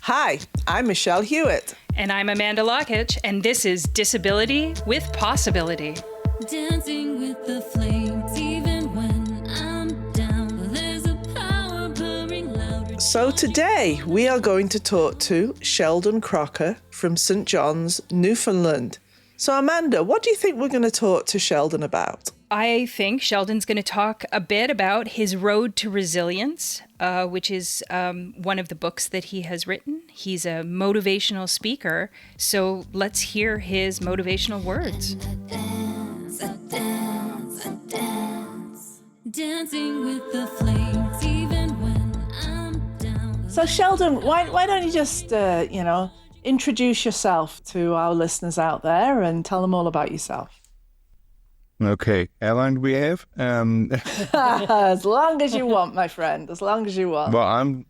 Hi, I'm Michelle Hewitt. And I'm Amanda Lockitch, and this is Disability with Possibility. Dancing with the flames, even when I'm down, there's a power purring loud. So today we are going to talk to Sheldon Crocker from St. John's, Newfoundland. So Amanda, what do you think we're going to talk to Sheldon about? I think Sheldon's going to talk a bit about his road to resilience, which is one of the books that he has written. He's a motivational speaker, so let's hear his motivational words. I dance, dancing with the flames, even when I'm down. So Sheldon, why don't you just, introduce yourself to our listeners out there and tell them all about yourself? Okay, how long do we have? As long as you want, my friend, as long as you want. Well,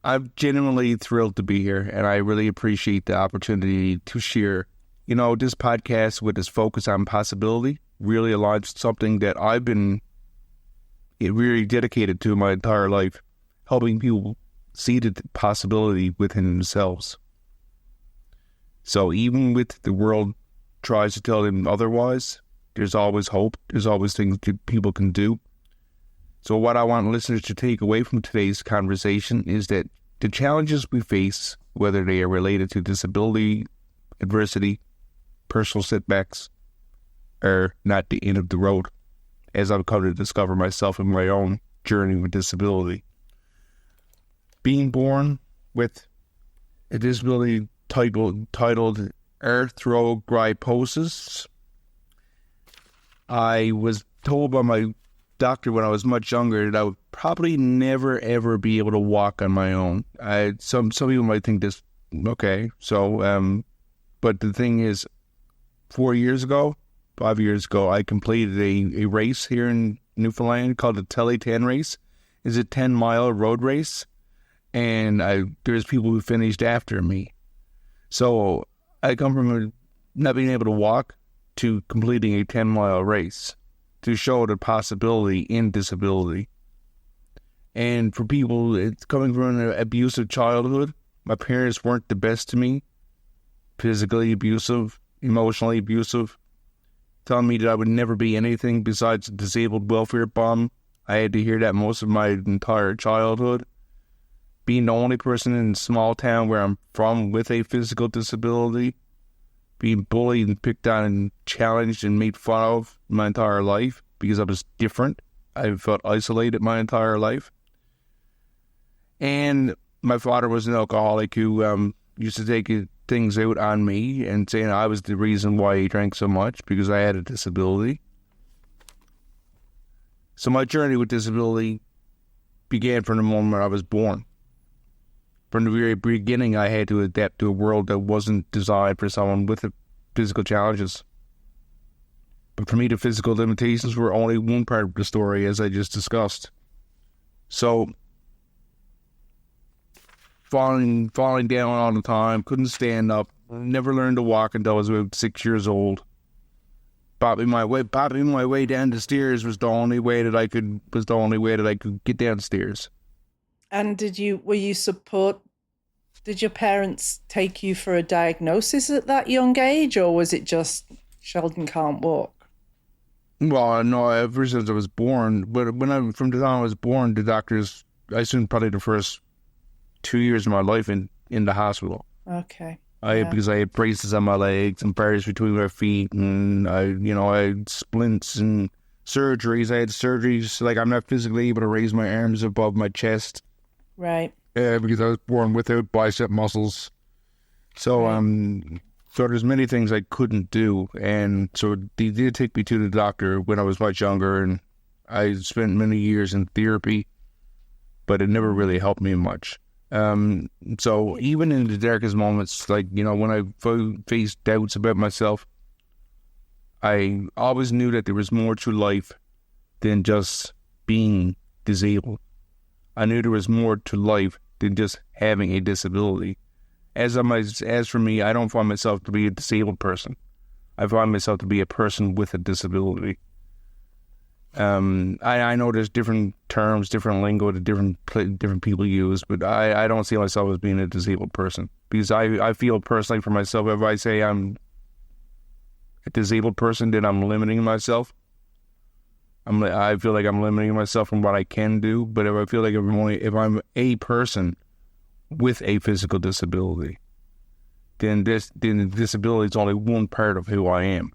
I'm genuinely thrilled to be here, and I really appreciate the opportunity to share. You know, this podcast with this focus on possibility really aligns with something that I've been really dedicated to my entire life, helping people see the possibility within themselves. So even with the world tries to tell them otherwise, there's always hope. There's always things that people can do. So what I want listeners to take away from today's conversation is that the challenges we face, whether they are related to disability, adversity, personal setbacks, are not the end of the road, as I've come to discover myself in my own journey with disability. Being born with a disability titled Arthrogryposis, I was told by my doctor when I was much younger that I would probably never, ever be able to walk on my own. Some people might think this, okay, so, but the thing is, 5 years ago, I completed a race here in Newfoundland called the Tele 10 race. It's a 10-mile road race, and there's people who finished after me. So I come from not being able to walk to completing a 10-mile race to show the possibility in disability. And for people, it's coming from an abusive childhood. My parents weren't the best to me, physically abusive, emotionally abusive, telling me that I would never be anything besides a disabled welfare bum. I had to hear that most of my entire childhood. Being the only person in a small town where I'm from with a physical disability, being bullied and picked on and challenged and made fun of my entire life because I was different. I felt isolated my entire life. And my father was an alcoholic who used to take things out on me and saying I was the reason why he drank so much because I had a disability. So my journey with disability began from the moment I was born. From the very beginning, I had to adapt to a world that wasn't designed for someone with physical challenges. But for me, the physical limitations were only one part of the story, as I just discussed. So, falling down all the time, couldn't stand up, never learned to walk until I was about 6 years old. Bobbing my way down the stairs was the only way that I could get downstairs. And did your parents take you for a diagnosis at that young age, or was it just Sheldon can't walk? Well, no, ever since I was born, but from the time I was born, the doctors, I spent probably the first 2 years of my life in the hospital. Okay. Because I had braces on my legs and bars between my feet, and I had splints and surgeries. I had surgeries, like I'm not physically able to raise my arms above my chest. Right. Because I was born without bicep muscles. So, so there's many things I couldn't do. And so they did take me to the doctor when I was much younger, and I spent many years in therapy, but it never really helped me much. So even in the darkest moments, like, when I faced doubts about myself, I always knew that there was more to life than just being disabled. I knew there was more to life than just having a disability. As for me, I don't find myself to be a disabled person. I find myself to be a person with a disability. I know there's different terms, different lingo that different people use, but I don't see myself as being a disabled person, because I feel personally for myself, if I say I'm a disabled person, then I'm limiting myself. I feel like I'm limiting myself from what I can do. But if I feel like if I'm a person with a physical disability, then disability is only one part of who I am.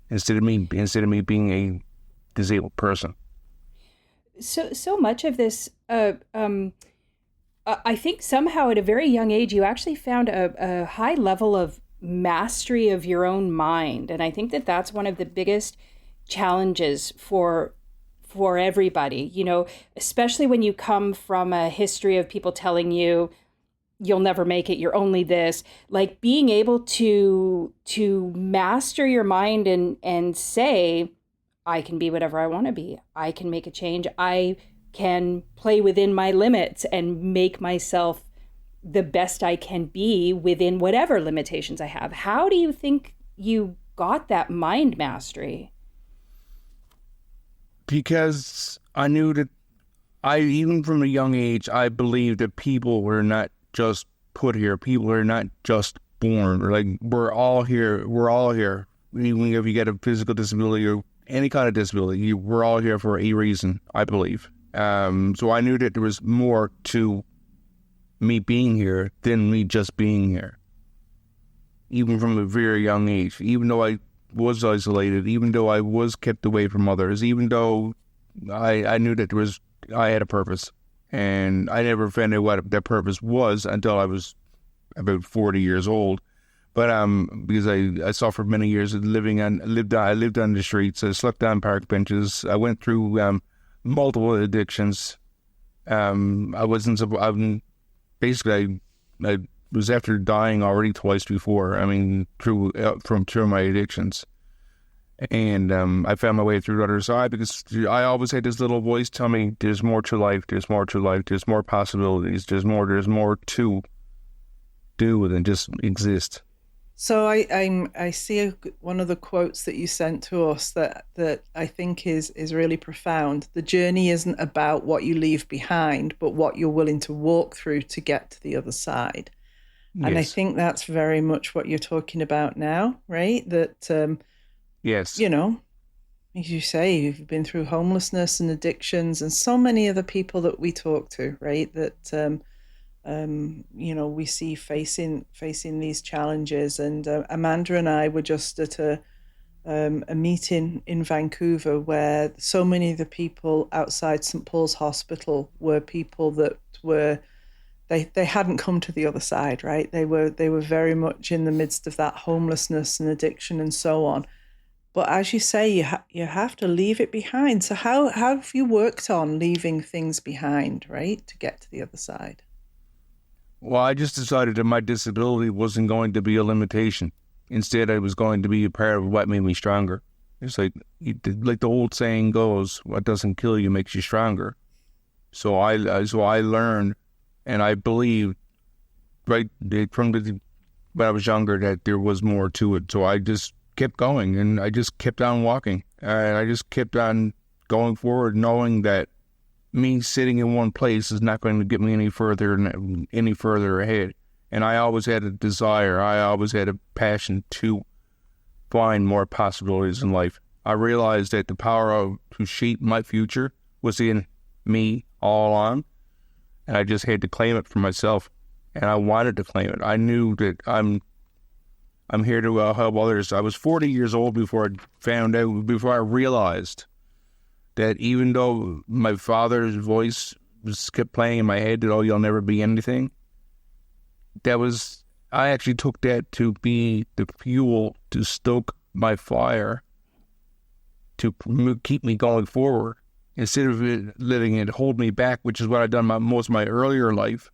Instead of me being a disabled person. So much of this, I think somehow at a very young age, you actually found a high level of mastery of your own mind, and I think that that's one of the biggest challenges for everybody. You know, especially when you come from a history of people telling you, you'll never make it, you're only this, like being able to master your mind and say, I can be whatever I want to be. I can make a change. I can play within my limits and make myself the best I can be within whatever limitations I have. How do you think you got that mind mastery? Because I knew that even from a young age, I believed that people were not just put here. People are not just born. Like, we're all here. Even if you get a physical disability or any kind of disability, we're all here for a reason, I believe. So I knew that there was more to me being here than me just being here. Even from a very young age, even though I was isolated, even though I was kept away from others, even though I knew that I had a purpose. And I never found out what that purpose was until I was about 40 years old. But because I suffered many years of I lived on the streets. I slept on park benches. I went through multiple addictions. I was after dying already twice before. I mean, through my addictions. And I found my way through the other side because I always had this little voice tell me, there's more to life, there's more to life, there's more possibilities, there's more to do than just exist. So I see one of the quotes that you sent to us that I think is really profound. The journey isn't about what you leave behind, but what you're willing to walk through to get to the other side. Yes. And I think that's very much what you're talking about now, right? That yes, you know, as you say, you've been through homelessness and addictions, and so many other people that we talk to, right? That you know, we see facing these challenges. And Amanda and I were just at a meeting in Vancouver where so many of the people outside St. Paul's Hospital were people that were they hadn't come to the other side, right? They were very much in the midst of that homelessness and addiction and so on. But as you say, you have to leave it behind. So how have you worked on leaving things behind, right, to get to the other side? Well, I just decided that my disability wasn't going to be a limitation. Instead, it was going to be a part of what made me stronger. It's like the old saying goes, what doesn't kill you makes you stronger. So I learned, and I believed right from when I was younger that there was more to it. So I just kept going, and I just kept on walking, and I just kept on going forward, knowing that me sitting in one place is not going to get me any further ahead. And I always had a desire, I always had a passion to find more possibilities in life. I realized that the power to shape my future was in me all along, and I just had to claim it for myself, and I wanted to claim it. I knew that I'm here to help others. I was 40 years old before I realized that even though my father's voice kept playing in my head that, oh, you'll never be anything, I actually took that to be the fuel to stoke my fire, to keep me going forward, instead of letting it hold me back, which is what I've done most of my earlier life.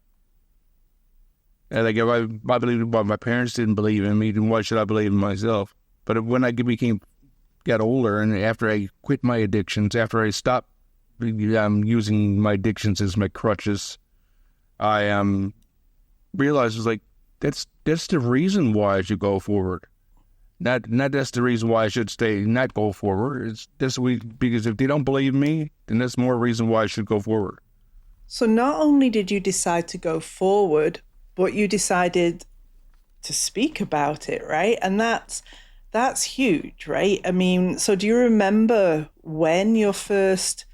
And like, if I believed what my parents didn't believe in me, then why should I believe in myself? But when I got older, and after I quit my addictions, after I stopped using my addictions as my crutches, I realized it was like, that's the reason why I should go forward. Not that's the reason why I should stay, not go forward. It's this week because if they don't believe me, then that's more reason why I should go forward. So not only did you decide to go forward, but you decided to speak about it, right? And that's huge, right? I mean, so do you remember when your first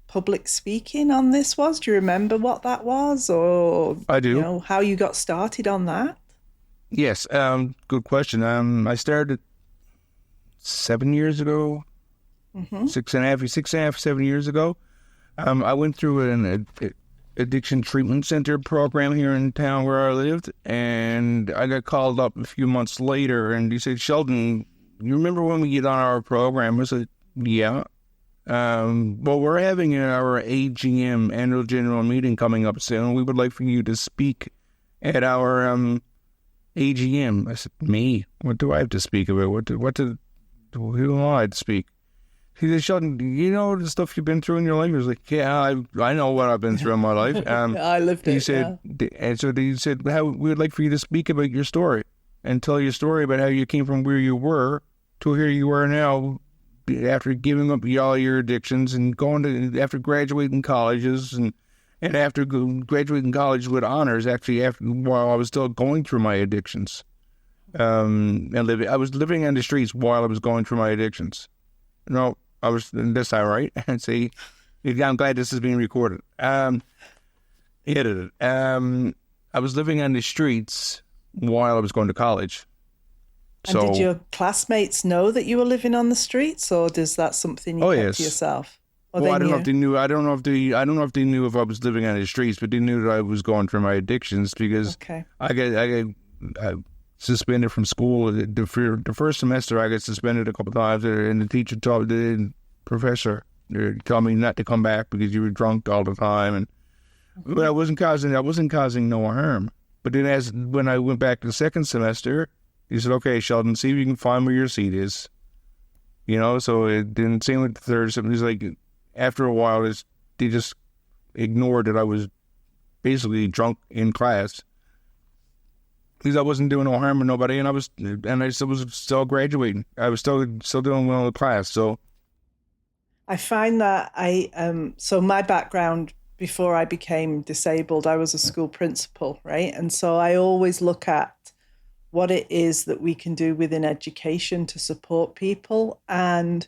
public speaking on this was? Do you remember what that was, or I do. you know how you got started on that? Yes. Good question. I started 7 years ago, 7 years ago. I went through an addiction treatment center program here in town where I lived, and I got called up a few months later, and he said, "Sheldon, you remember when we get on our program?" I said, "Yeah." Well, we're having our AGM, annual general meeting, coming up soon. We would like for you to speak at our AGM. I said, "Me? What do I have to speak about? Who am I to speak?" He said, "Sheldon, you know the stuff you've been through in your life?" I was like, "Yeah, I know what I've been through in my life." I lived it. He said, and so he said, "How we would like for you to speak about your story and tell your story about how you came from where you were to here you are now, after giving up all your addictions and after graduating colleges and after graduating college with honors, actually while I was still going through my addictions, I was living on the streets while I was going through my addictions. No, that's all right. And see, I'm glad this is being recorded. Edited. I was living on the streets while I was going to college. And did your classmates know that you were living on the streets, or is that something you kept to yourself? Or well, I don't know if they knew. I don't know if they knew if I was living on the streets, but they knew that I was going through my addictions because I got suspended from school. The first semester, I got suspended a couple times, and the professor told me not to come back because you were drunk all the time, but I wasn't causing no harm. But then when I went back to the second semester, he said, "Okay, Sheldon, see if you can find where your seat is." You know, so it didn't seem like the third. Something. He's like, after a while, they just ignored that I was basically drunk in class because I wasn't doing no harm to nobody, and I was still graduating. I was still doing well in the class. So I find that so my background before I became disabled, I was a school principal, right? And so I always look at what it is that we can do within education to support people, and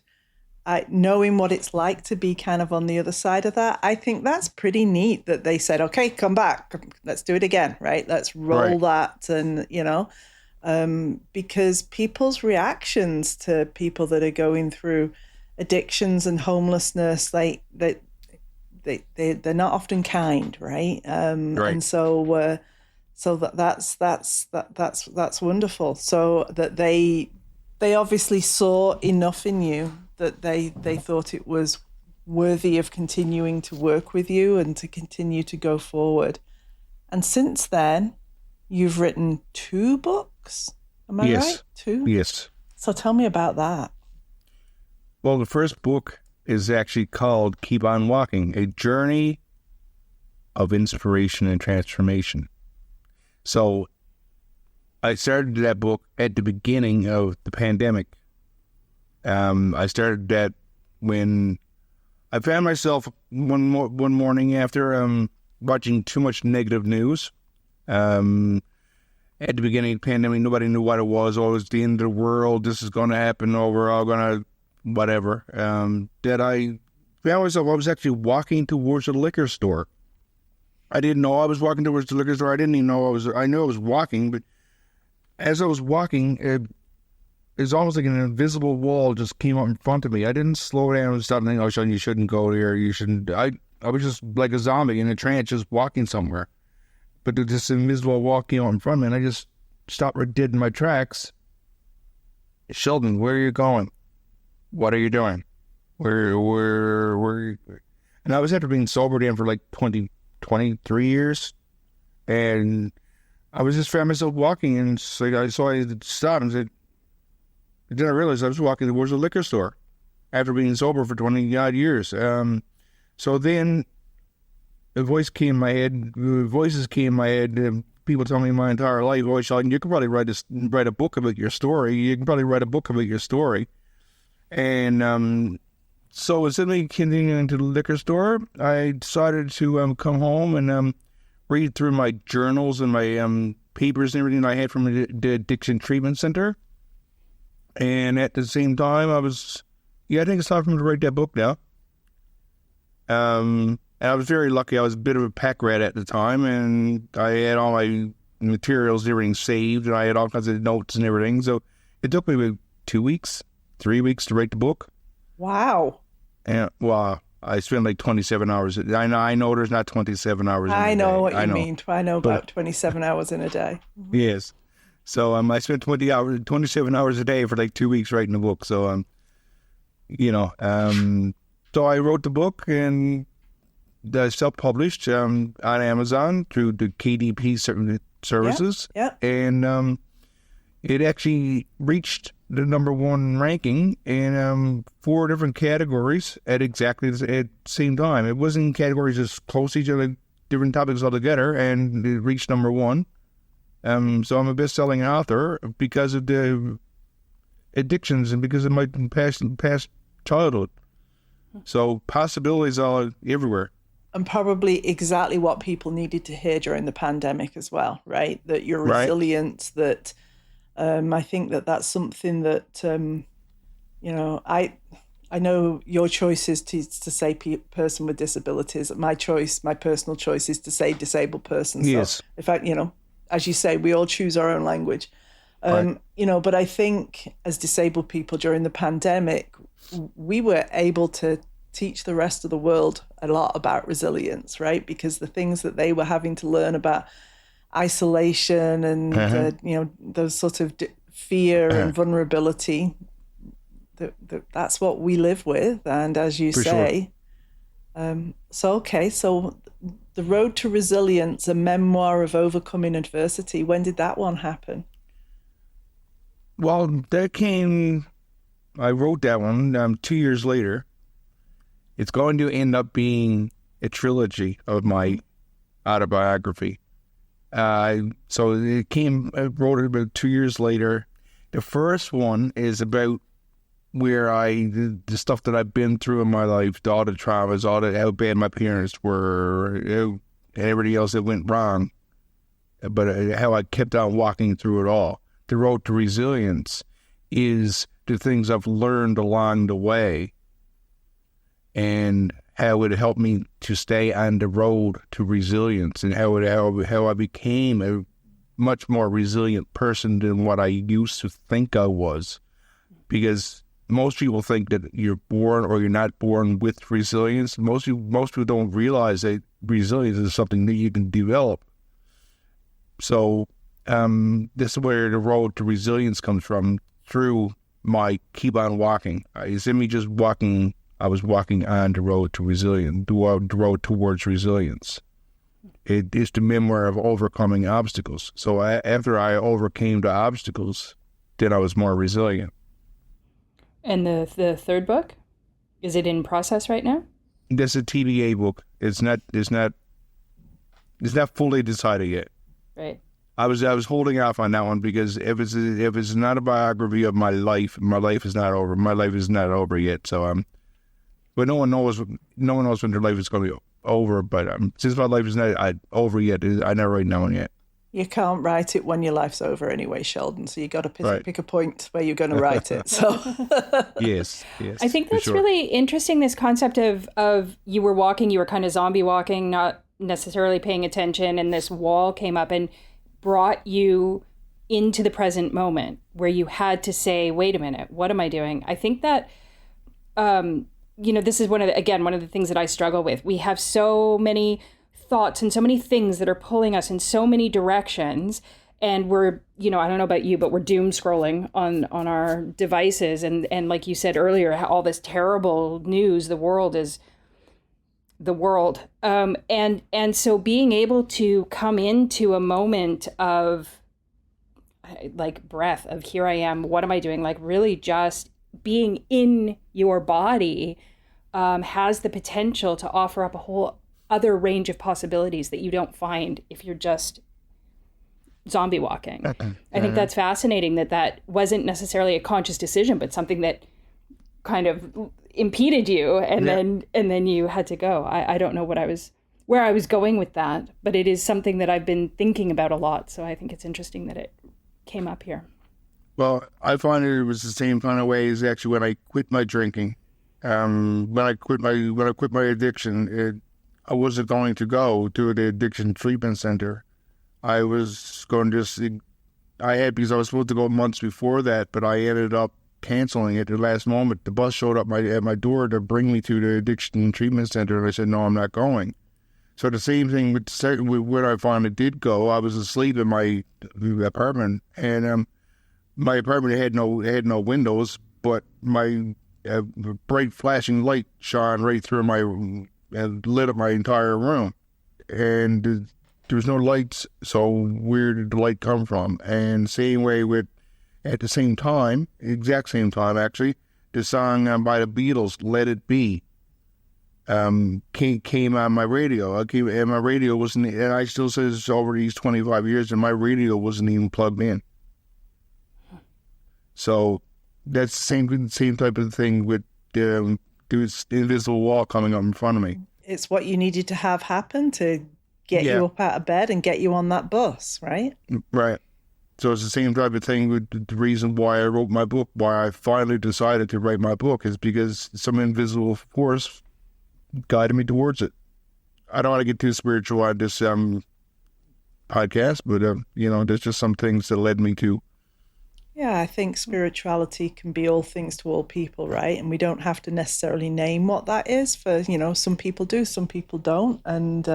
knowing what it's like to be kind of on the other side of that, I think that's pretty neat that they said, "Okay, come back, let's do it again," right? Let's roll that, and because people's reactions to people that are going through addictions and homelessness, they're not often kind, right? And so. So that's wonderful. So that they obviously saw enough in you that they thought it was worthy of continuing to work with you and to continue to go forward. And since then, you've written 2 books. Am I right? 2? Yes. So tell me about that. Well, the first book is actually called "Keep on Walking: A Journey of Inspiration and Transformation." So I started that book at the beginning of the pandemic. I started that when I found myself one morning after watching too much negative news. At the beginning of the pandemic, nobody knew what it was. Oh, it's the end of the world. This is going to happen. Oh, we're all going to whatever. That I found myself, I was actually walking towards a liquor store. I didn't know I was walking towards the liquor store. I didn't even know I knew I was walking, but as I was walking, it was almost like an invisible wall just came up in front of me. I didn't slow down and stop thinking, "Oh, Sean, you shouldn't go there. You shouldn't." I was just like a zombie in a trance, just walking somewhere. But this invisible wall came up in front of me, and I just stopped right dead in my tracks. "Sheldon, where are you going? What are you doing? Where are you?" And I was after being sober then for like 23 years, and I was just found myself walking, and so I stopped and said, then I realized I was walking towards a liquor store after being sober for 20 odd years. So then voices came in my head, people tell me my entire life, "Oh, Sheldon, you could probably write a book about your story. You can probably write a book about your story." And so instead of continuing to the liquor store, I decided to come home and read through my journals and my papers and everything I had from the addiction treatment center. And at the same time, I think it's time for me to write that book now. And I was very lucky. I was a bit of a pack rat at the time, and I had all my materials and everything saved, and I had all kinds of notes and everything. So it took me about 2 weeks, 3 weeks to write the book. Wow. And I spent like 27 hours. I know there's not 27 hours in a day. I know what you mean. I know about 27 hours in a day. Yes. So I spent 27 hours a day for like 2 weeks writing the book. So so I wrote the book and self-published on Amazon through the KDP services. Yeah. And it actually reached the #1 ranking in 4 different categories at exactly the same time. It wasn't categories just close to each other, different topics altogether, and it reached #1. So I'm a best-selling author because of the addictions and because of my past childhood. So possibilities are everywhere. And probably exactly what people needed to hear during the pandemic as well, right? That you're resilient, that I think that's something that, I know your choice is to say person with disabilities. My personal choice is to say disabled person. Yes. So, in fact, as you say, we all choose our own language. Right. But I think as disabled people during the pandemic, we were able to teach the rest of the world a lot about resilience, right? Because the things that they were having to learn about isolation and those sort of fear and vulnerability, that's what we live with. And as you say, so The Road to Resilience, a memoir of overcoming adversity, when did that one happen? Well, I wrote that one 2 years later. It's going to end up being a trilogy of my autobiography. So I wrote it about 2 years later. The first one is about where the stuff that I've been through in my life, all the traumas, how bad my parents were, and everything else that went wrong, but how I kept on walking through it all. The Road to Resilience is the things I've learned along the way and how it helped me to stay on the road to resilience, and how I became a much more resilient person than what I used to think I was. Because most people think that you're born or you're not born with resilience. Most people don't realize that resilience is something that you can develop. So this is where the road to resilience comes from, through my keep on walking. Instead of me just walking, I was walking on the road to resilience, the road towards resilience. It is the memoir of overcoming obstacles. So after I overcame the obstacles, then I was more resilient. And the third book, is it in process right now? That's a TBA book. It's not fully decided yet. Right. I was holding off on that one because if it's not a biography of my life is not over. My life is not over yet. So but no one knows when their life is going to be over. But since my life is not over yet, I never write that one yet. You can't write it when your life's over anyway, Sheldon. So you got to pick a point where you're going to write it. So yes. I think that's really interesting. This concept of you were walking, you were kind of zombie walking, not necessarily paying attention, and this wall came up and brought you into the present moment where you had to say, wait a minute, what am I doing? I think that, this is one of the things that I struggle with. We have so many thoughts and so many things that are pulling us in so many directions. And we're, I don't know about you, but we're doom scrolling on our devices. And like you said earlier, all this terrible news, the world is the world. And so being able to come into a moment of like breath of here I am, what am I doing? Like really just being in your body has the potential to offer up a whole other range of possibilities that you don't find if you're just zombie walking. I think that's fascinating that wasn't necessarily a conscious decision, but something that kind of impeded you, and then you had to go. I don't know where I was going with that, but it is something that I've been thinking about a lot. So I think it's interesting that it came up here. Well, I find it was the same kind of way as actually when I quit my drinking. When I quit my addiction, I wasn't going to go to the addiction treatment center. I was going to because I was supposed to go months before that, but I ended up canceling it at the last moment. The bus showed up at my door to bring me to the addiction treatment center, and I said, no, I'm not going. So the same thing with when I finally did go. I was asleep in my apartment, and my apartment had no windows, but my bright flashing light shone right through and lit up my entire room, and there was no lights. So where did the light come from? And same way with, at the same time, exact same time actually, the song by the Beatles, "Let It Be," came on my radio. And my radio wasn't, and I still say this over these 25 years, and my radio wasn't even plugged in. So that's the same type of thing with this invisible wall coming up in front of me. It's what you needed to have happen to get you up out of bed and get you on that bus, right? Right. So it's the same type of thing with the reason why I wrote my book, why I finally decided to write my book, is because some invisible force guided me towards it. I don't want to get too spiritual on this podcast, but there's just some things that led me to. Yeah, I think spirituality can be all things to all people, right? And we don't have to necessarily name what that is. For some people do, some people don't, and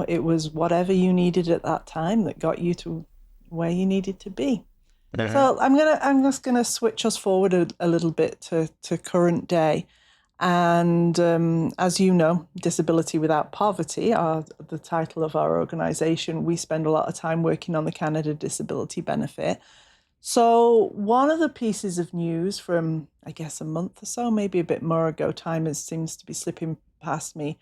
it was whatever you needed at that time that got you to where you needed to be. So I'm just gonna switch us forward a little bit to current day. And as you know, Disability Without Poverty are the title of our organization. We spend a lot of time working on the Canada Disability Benefit. So one of the pieces of news from, I guess, a month or so, maybe a bit more ago, time seems to be slipping past me,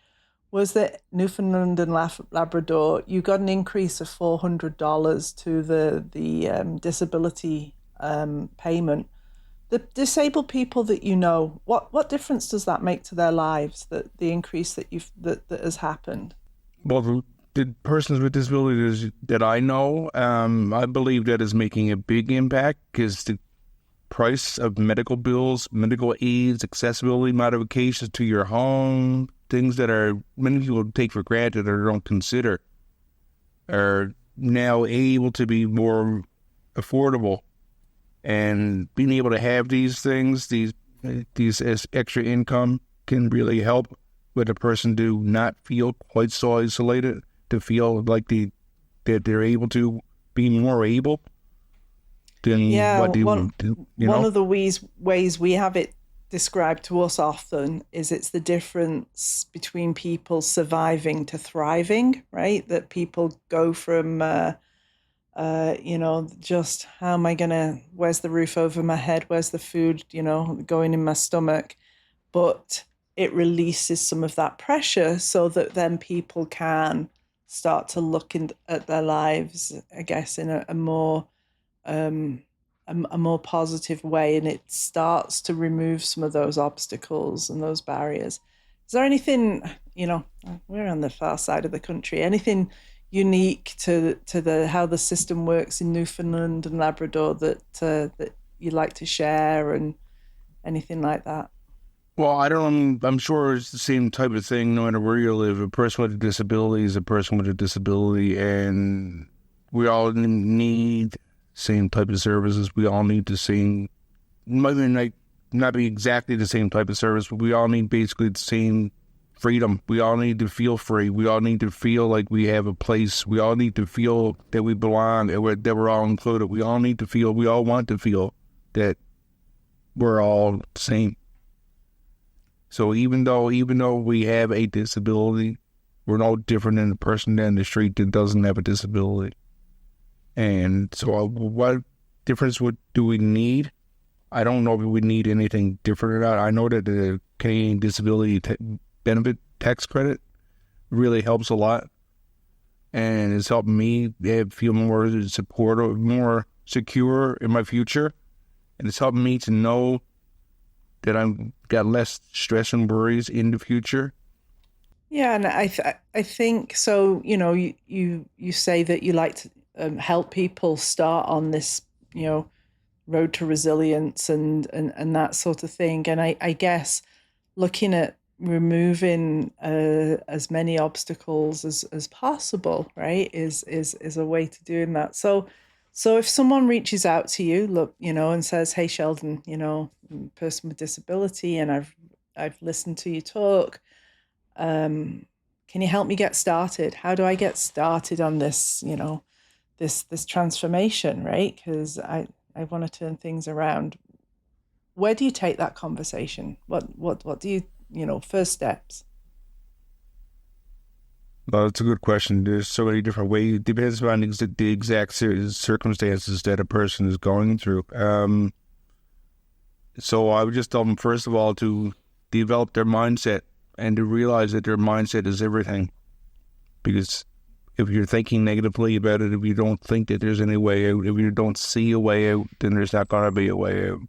was that Newfoundland and Labrador, you got an increase of $400 to the disability payment. The disabled people that what difference does that make to their lives? That the increase that has happened. Well, the persons with disabilities that I know, I believe that is making a big impact, because the price of medical bills, medical aids, accessibility modifications to your home, things that many people take for granted or don't consider, are now able to be more affordable. And being able to have these things, these as extra income, can really help with a person to not feel quite so isolated, to feel like that they're able to be more able than what they would do. One of the ways we have it described to us often is it's the difference between people surviving to thriving, right? That people go from just how am I where's the roof over my head, where's the food, going in my stomach, but it releases some of that pressure so that then people can start to look at their lives, I guess, in a more positive way, and it starts to remove some of those obstacles and those barriers. Is there anything, we're on the far side of the country, anything unique to how the system works in Newfoundland and Labrador that you'd like to share, and anything like that? Well, I'm sure it's the same type of thing no matter where you live. A person with a disability is a person with a disability, and we all need same type of services. We all need the same, might not be exactly the same type of service, but we all need basically the same freedom. We all need to feel free. We all need to feel like we have a place. We all need to feel that we belong, that we're all included. We all want to feel that we're all the same. So even though we have a disability, we're no different than the person down the street that doesn't have a disability. And so what difference do we need? I don't know if we need anything different or not. I know that the Canadian Disability Benefit tax credit really helps a lot. and it's helping me feel more supportive, more secure in my future. And it's helping me to know that I've got less stress and worries in the future. Yeah, and I think so. You say that you like to help people start on this, road to resilience and that sort of thing. And I guess looking at removing as many obstacles as possible, right, is a way to doing that. So if someone reaches out to you, look, and says, "Hey, Sheldon, person with disability, and I've listened to you talk. Can you help me get started? How do I get started on this, this transformation, right? Because I want to turn things around." Where do you take that conversation? What do you, first steps? Well, it's a good question. There's so many different ways. It depends on the exact circumstances that a person is going through. So I would just tell them, first of all, to develop their mindset and to realize that their mindset is everything. Because if you're thinking negatively about it, if you don't think that there's any way out, if you don't see a way out, then there's not going to be a way out.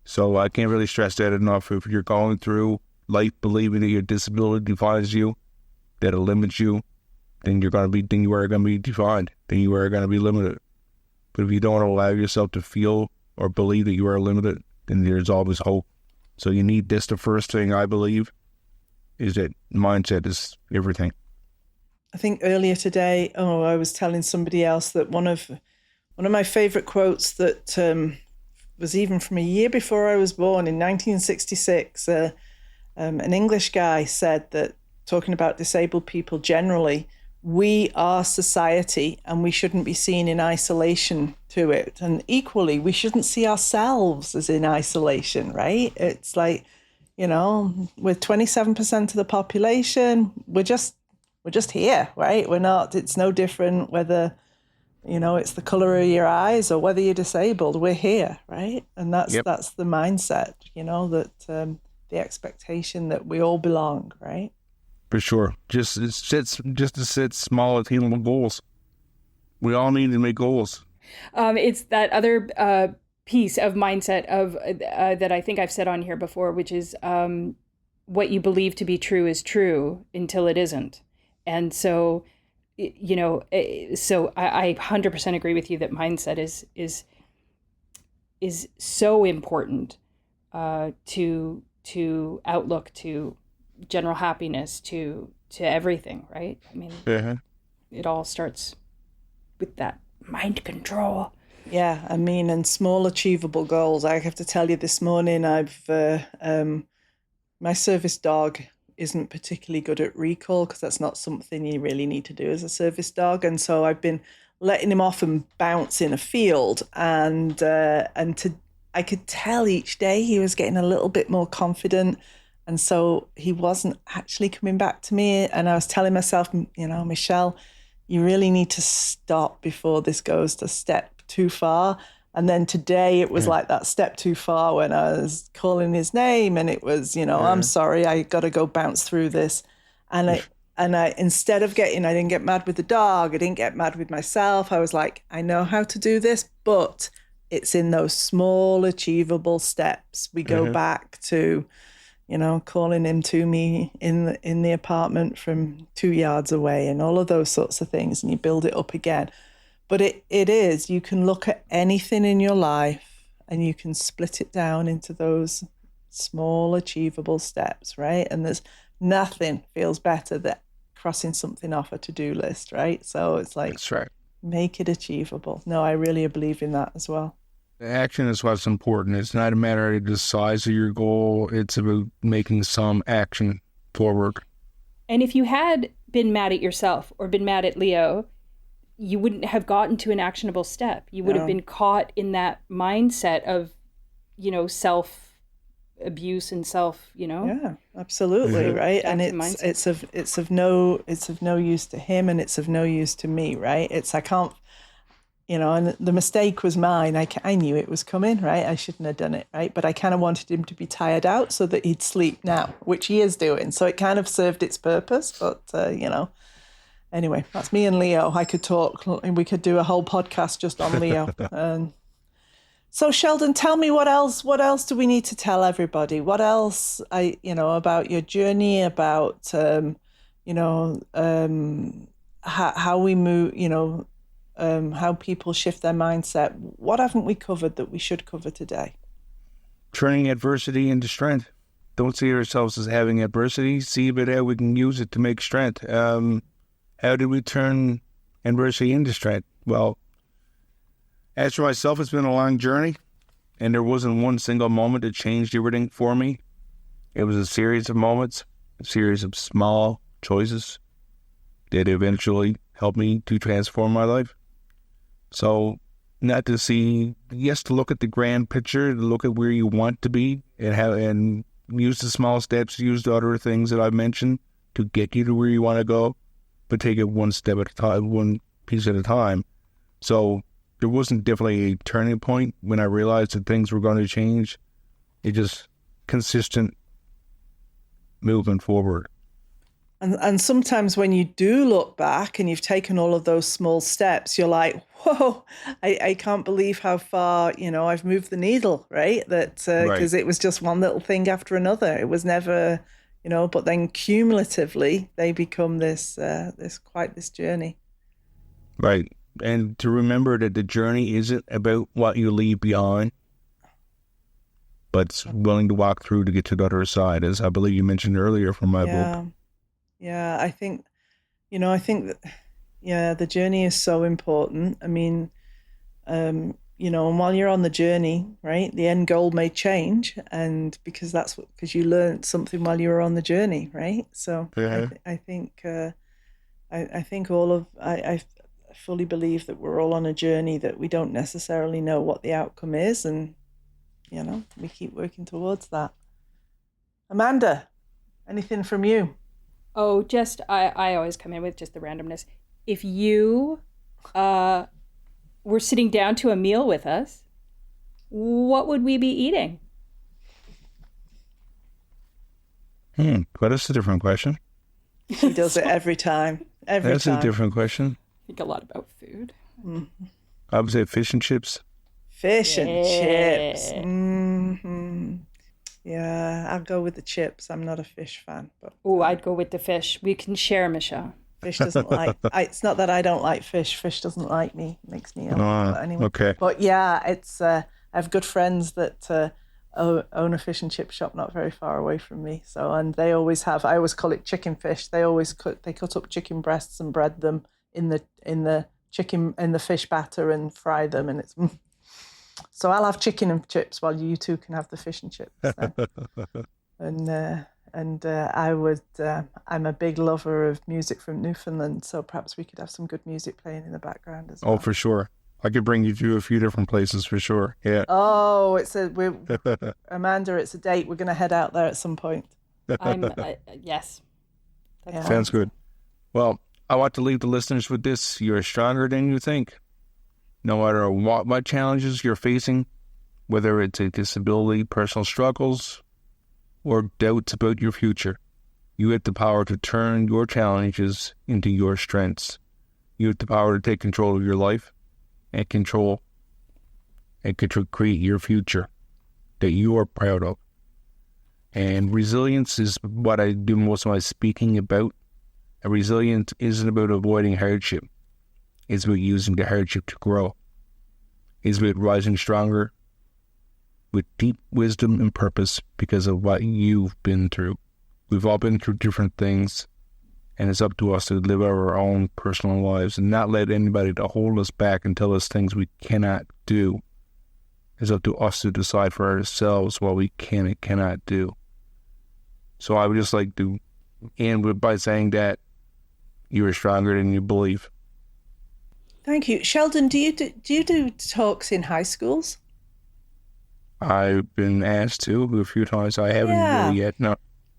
So I can't really stress that enough. If you're going through life believing that your disability defines you, that it limits you, then you are going to be defined. Then you are going to be limited. But if you don't allow yourself to feel or believe that you are limited, then there's always hope. So you need this. The first thing I believe is that mindset is everything. I think earlier today, I was telling somebody else that one of my favorite quotes that was even from a year before I was born in 1966. An English guy said that, talking about disabled people generally, we are society and we shouldn't be seen in isolation to it. And equally, we shouldn't see ourselves as in isolation, right? It's like, with 27% of the population, we're just here, right? We're not, it's no different whether, it's the color of your eyes or whether you're disabled, we're here, right? And that's the mindset, that the expectation that we all belong, right? For sure. Just to set small attainable goals. We all need to make goals. It's that other piece of mindset of that I think I've said on here before, which is what you believe to be true is true until it isn't. And so, so I 100% agree with you that mindset is so important to outlook, to general happiness, to everything, right? I mean, It all starts with that mind control. Yeah, I mean, and small achievable goals. I have to tell you, this morning my service dog isn't particularly good at recall, because that's not something you really need to do as a service dog. And so I've been letting him off and bounce in a field, and I could tell each day he was getting a little bit more confident. And so he wasn't actually coming back to me. And I was telling myself, Michelle, you really need to stop before this goes to step too far. And then today it was like that step too far when I was calling his name, and it was, I'm sorry, I got to go bounce through this. And I instead of I didn't get mad with the dog, I didn't get mad with myself. I was like, I know how to do this, but it's in those small achievable steps. We go back to, calling him to me in the apartment from 2 yards away, and all of those sorts of things, and you build it up again. But it is, you can look at anything in your life and you can split it down into those small achievable steps, right? And there's nothing feels better than crossing something off a to-do list, right? So it's like, that's right. Make it achievable. No, I really believe in that as well. The action is what's important. It's not a matter of the size of your goal. It's about making some action forward. And if you had been mad at yourself or been mad at Leo, you wouldn't have gotten to an actionable step. You would have been caught in that mindset of, self abuse and self, Yeah, absolutely, right. And it's of no use to him, and it's of no use to me, right? I can't, and the mistake was mine. I knew it was coming, right? I shouldn't have done it, right? But I kind of wanted him to be tired out so that he'd sleep now, which he is doing. So it kind of served its purpose, but Anyway, that's me and Leo. I could talk. We could do a whole podcast just on Leo. So Sheldon, tell me what else do we need to tell everybody? What else about your journey, about how we move, how people shift their mindset. What haven't we covered that we should cover today? Turning adversity into strength. Don't see ourselves as having adversity. See but how we can use it to make strength. How did we turn adversity into strength? Well, as for myself, it's been a long journey, and there wasn't one single moment that changed everything for me. It was a series of moments, a series of small choices that eventually helped me to transform my life. So, not to see, yes, to look at the grand picture, to look at where you want to be, and use the small steps, use the other things that I've mentioned to get you to where you want to go, but take it one step at a time, one piece at a time. So there wasn't definitely a turning point when I realized that things were going to change. It just consistent moving forward. And sometimes when you do look back and you've taken all of those small steps, you're like, whoa, I can't believe how far, I've moved the needle, right? That because it was just one little thing after another. It was never, but then cumulatively they become this journey. Right. And to remember that the journey isn't about what you leave behind, but it's willing to walk through to get to the other side, as I believe you mentioned earlier from my book. Yeah, I think that, the journey is so important. I mean, and while you're on the journey, right, the end goal may change, and because you learned something while you were on the journey, right? So I think I fully believe that we're all on a journey that we don't necessarily know what the outcome is, and we keep working towards that. Amanda, anything from you? Oh, just I always come in with just the randomness. If you were sitting down to a meal with us, what would we be eating? But that's a different question. She does it every time. That's a different question. I think a lot about food. Mm-hmm. I would say fish and chips. Fish and chips. Mm-hmm. Yeah, I'll go with the chips. I'm not a fish fan, but I'd go with the fish. We can share, Michelle. Fish doesn't like. It's not that I don't like fish. Fish doesn't like me. Makes me ill. But anyway. Okay. But yeah, it's. I have good friends that own a fish and chip shop not very far away from me. So, and they always have. I always call it chicken fish. They always cut up chicken breasts and bread them in the fish batter and fry them, and it's. So I'll have chicken and chips while you two can have the fish and chips. I'm a big lover of music from Newfoundland, so perhaps we could have some good music playing in the background as well. Oh, for sure. I could bring you to a few different places for sure. Yeah. Oh, Amanda, it's a date. We're going to head out there at some point. Yes. Sounds good. Well, I want to leave the listeners with this. You're stronger than you think. No matter what challenges you're facing, whether it's a disability, personal struggles, or doubts about your future, you have the power to turn your challenges into your strengths. You have the power to take control of your life and create your future that you are proud of. And resilience is what I do most of my speaking about. And resilience isn't about avoiding hardship. It's about using the hardship to grow. It's about rising stronger with deep wisdom and purpose because of what you've been through. We've all been through different things, and it's up to us to live our own personal lives and not let anybody to hold us back and tell us things we cannot do. It's up to us to decide for ourselves what we can and cannot do. So I would just like to end by saying that you are stronger than you believe. Thank you. Sheldon, do you do talks in high schools? I've been asked to a few times. I haven't really yet, no.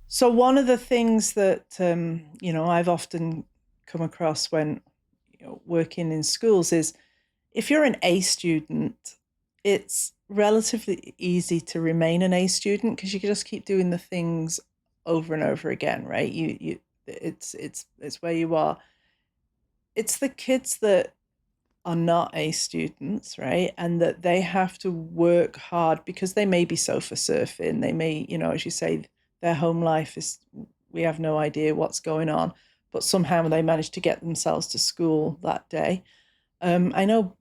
So one of the things that, I've often come across when working in schools is if you're an A student, it's relatively easy to remain an A student because you can just keep doing the things over and over again, right? It's where you are. it's the kids that are not A students, right? And that they have to work hard because they may be sofa surfing. They may, as you say, their home life is, we have no idea what's going on, but somehow they manage to get themselves to school that day. I know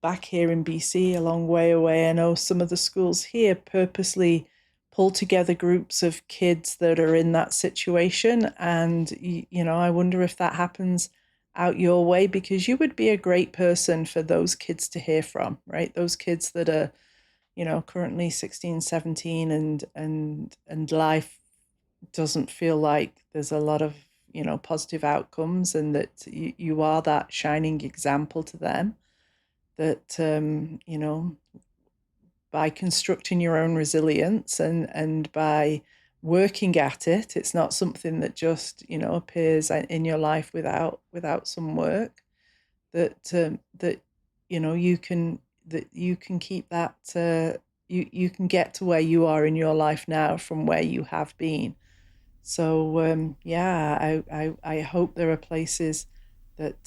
back here in BC, a long way away, I know some of the schools here purposely pull together groups of kids that are in that situation. And, I wonder if that happens out your way, because you would be a great person for those kids to hear from, right? Those kids that are, currently 16, 17 and life doesn't feel like there's a lot of, positive outcomes, and that you are that shining example to them that, by constructing your own resilience and by working at it, it's not something that just appears in your life without some work. That you can keep that. You can get to where you are in your life now from where you have been. So I hope there are places that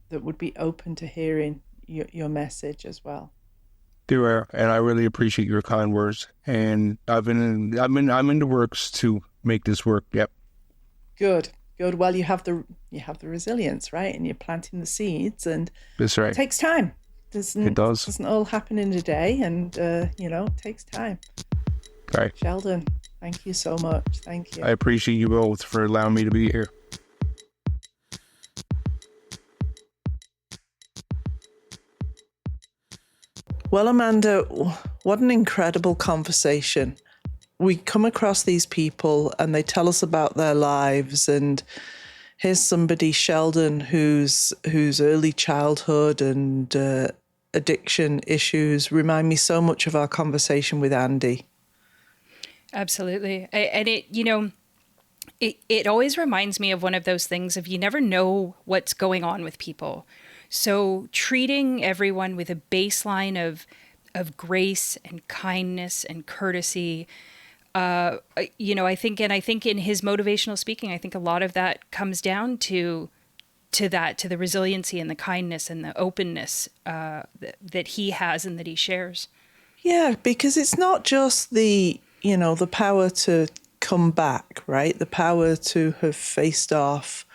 that would be open to hearing your message as well. There are, and I really appreciate your kind words. And I'm in the works to make this work. Yep. Good. Well, you have the resilience, right? And you're planting the seeds, and that's right. It takes time. It does. Doesn't all happen in a day, and it takes time. Right. Sheldon, thank you so much. Thank you. I appreciate you both for allowing me to be here. Well, Amanda, what an incredible conversation. We come across these people and they tell us about their lives, and here's somebody, Sheldon, whose early childhood and addiction issues remind me so much of our conversation with Andy. Absolutely. And it always reminds me of one of those things of you never know what's going on with people. So treating everyone with a baseline of grace and kindness and courtesy, I think in his motivational speaking, I think a lot of that comes down to the resiliency and the kindness and the openness that he has and that he shares. Yeah, because it's not just the power to come back, right? The power to have faced off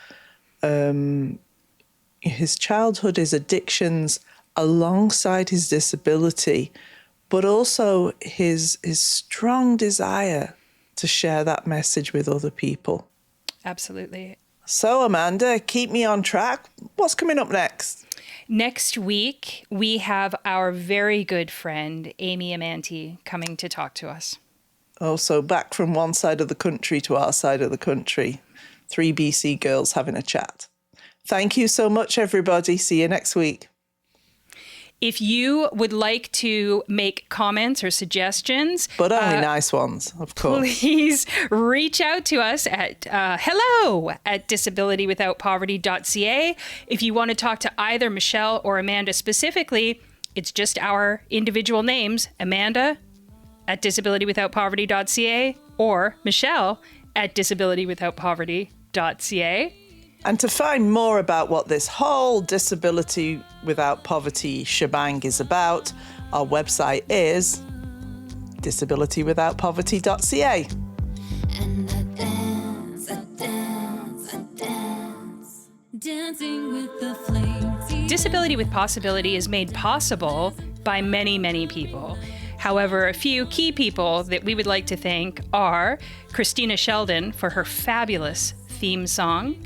his childhood, his addictions, alongside his disability, but also his strong desire to share that message with other people. Absolutely. So, Amanda, keep me on track. What's coming up next? Next week, we have our very good friend, Amy Amanti, coming to talk to us. Oh, so back from one side of the country to our side of the country. 3 BC girls having a chat. Thank you so much, everybody. See you next week. If you would like to make comments or suggestions, but only nice ones, of course, please reach out to us at hello@disabilitywithoutpoverty.ca. If you want to talk to either Michelle or Amanda specifically, it's just our individual names, Amanda@disabilitywithoutpoverty.ca or Michelle@disabilitywithoutpoverty.ca. And to find more about what this whole Disability Without Poverty shebang is about, our website is disabilitywithoutpoverty.ca. And I dance, dancing with the flames. Disability with Possibility is made possible by many, many people. However, a few key people that we would like to thank are Christina Sheldon for her fabulous theme song,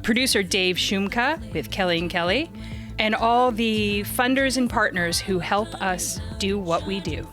producer Dave Shumka with Kelly and Kelly, and all the funders and partners who help us do what we do.